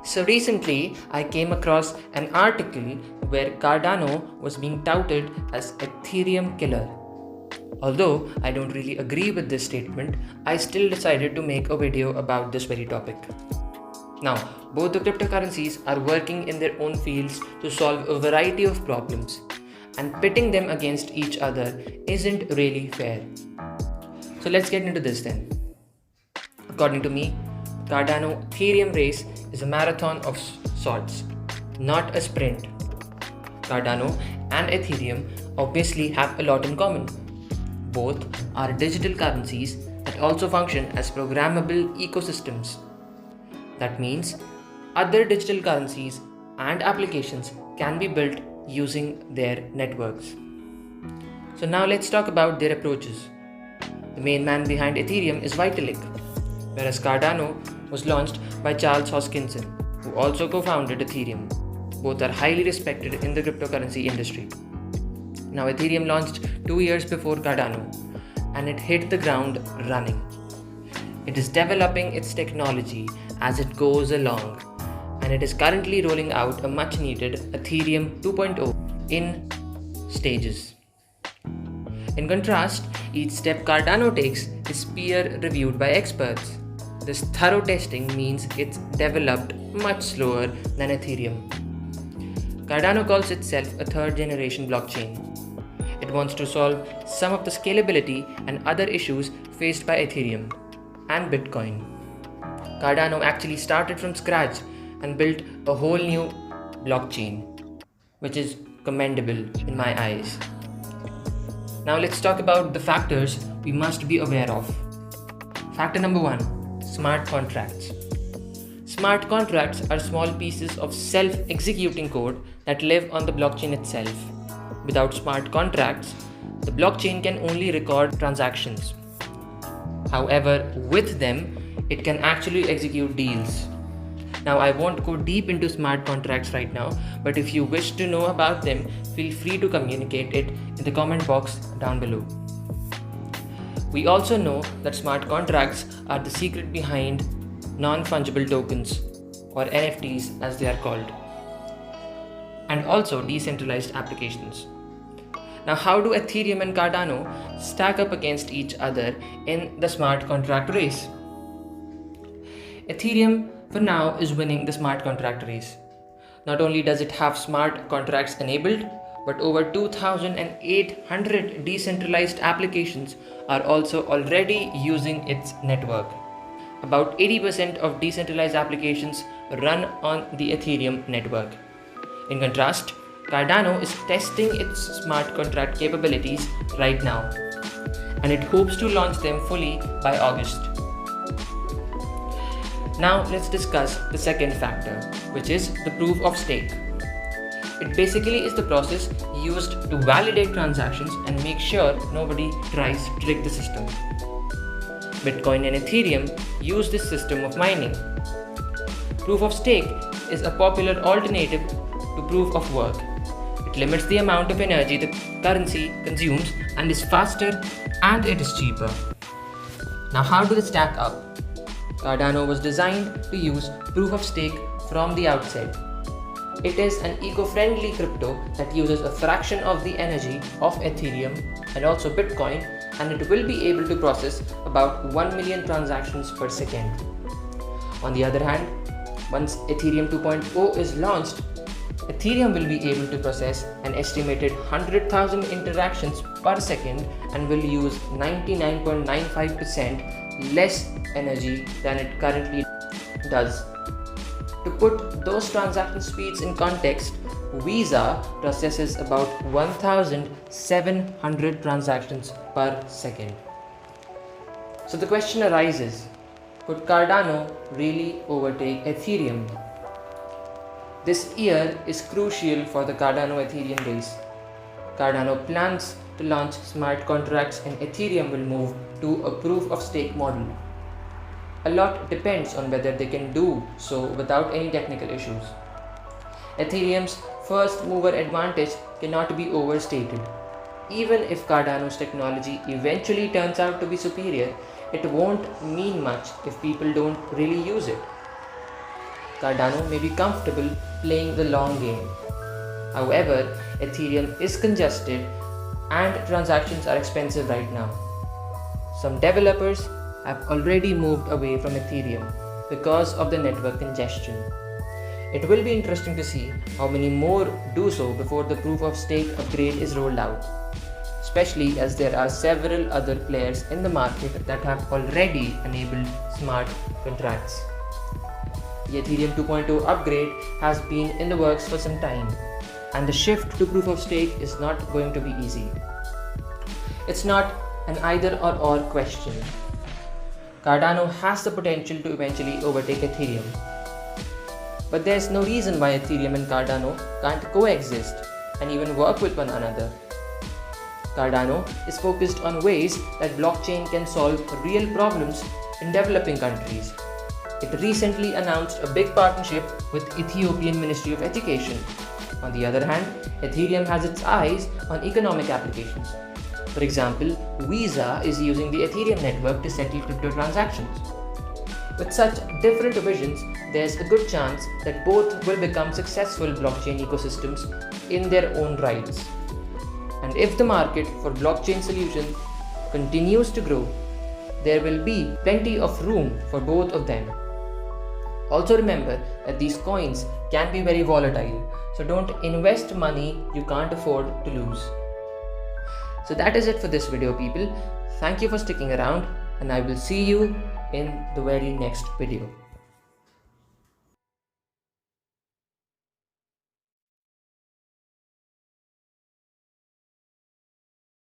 So recently, I came across an article where Cardano was being touted as Ethereum killer. Although I don't really agree with this statement, I still decided to make a video about this very topic. Now, both the cryptocurrencies are working in their own fields to solve a variety of problems, and pitting them against each other isn't really fair. So let's get into this then. According to me, Cardano Ethereum race is a marathon of sorts, not a sprint. Cardano and Ethereum obviously have a lot in common. Both are digital currencies that also function as programmable ecosystems. That means other digital currencies and applications can be built using their networks. So now let's talk about their approaches. The main man behind Ethereum is Vitalik, whereas Cardano was launched by Charles Hoskinson, who also co-founded Ethereum. Both are highly respected in the cryptocurrency industry. Now, Ethereum launched 2 years before Cardano, and it hit the ground running. It is developing its technology as it goes along, and it is currently rolling out a much needed Ethereum 2.0 in stages. In contrast, each step Cardano takes is peer reviewed by experts. This thorough testing means it's developed much slower than Ethereum. Cardano calls itself a third generation blockchain. It wants to solve some of the scalability and other issues faced by Ethereum and Bitcoin. Cardano actually started from scratch and built a whole new blockchain, which is commendable in my eyes. Now let's talk about the factors we must be aware of. Factor number 1: smart contracts. Smart contracts are small pieces of self-executing code that live on the blockchain itself. Without smart contracts, the blockchain can only record transactions. However, with them, it can actually execute deals. Now, I won't go deep into smart contracts right now, but if you wish to know about them, feel free to communicate it in the comment box down below. We also know that smart contracts are the secret behind non-fungible tokens, or NFTs as they are called, and also decentralized applications. Now, how do Ethereum and Cardano stack up against each other in the smart contract race? Ethereum, for now, is winning the smart contract race. Not only does it have smart contracts enabled, but over 2,800 decentralized applications are also already using its network. About 80% of decentralized applications run on the Ethereum network. In contrast, Cardano is testing its smart contract capabilities right now, and it hopes to launch them fully by August. Now let's discuss the second factor, which is the proof of stake. It basically is the process used to validate transactions and make sure nobody tries to trick the system. Bitcoin and Ethereum use this system of mining. Proof of stake is a popular alternative to proof of work. It limits the amount of energy the currency consumes and is faster, and it is cheaper. Now, how do they stack up? Cardano was designed to use proof of stake from the outset. It is an eco-friendly crypto that uses a fraction of the energy of Ethereum and also Bitcoin, and it will be able to process about 1 million transactions per second. On the other hand, once Ethereum 2.0 is launched, Ethereum will be able to process an estimated 100,000 interactions per second and will use 99.95% less energy than it currently does. To put those transaction speeds in context, Visa processes about 1,700 transactions per second. So the question arises, could Cardano really overtake Ethereum? This year is crucial for the Cardano Ethereum race. Cardano plans to launch smart contracts and Ethereum will move to a proof of stake model. A lot depends on whether they can do so without any technical issues. Ethereum's first mover advantage cannot be overstated. Even if Cardano's technology eventually turns out to be superior, it won't mean much if people don't really use it. Cardano may be comfortable playing the long game. However, Ethereum is congested and transactions are expensive right now. Some developers have already moved away from Ethereum because of the network congestion. It will be interesting to see how many more do so before the proof of stake upgrade is rolled out, especially as there are several other players in the market that have already enabled smart contracts. The Ethereum 2.0 upgrade has been in the works for some time, and the shift to proof of stake is not going to be easy. It's not an either or question. Cardano has the potential to eventually overtake Ethereum. But there's no reason why Ethereum and Cardano can't coexist and even work with one another. Cardano is focused on ways that blockchain can solve real problems in developing countries. It recently announced a big partnership with Ethiopian Ministry of Education. On the other hand, Ethereum has its eyes on economic applications. For example, Visa is using the Ethereum network to settle crypto transactions. With such different visions, there's a good chance that both will become successful blockchain ecosystems in their own rights. And if the market for blockchain solutions continues to grow, there will be plenty of room for both of them. Also remember that these coins can be very volatile, so don't invest money you can't afford to lose. So that is it for this video, people. Thank you for sticking around, and I will see you in the very next video.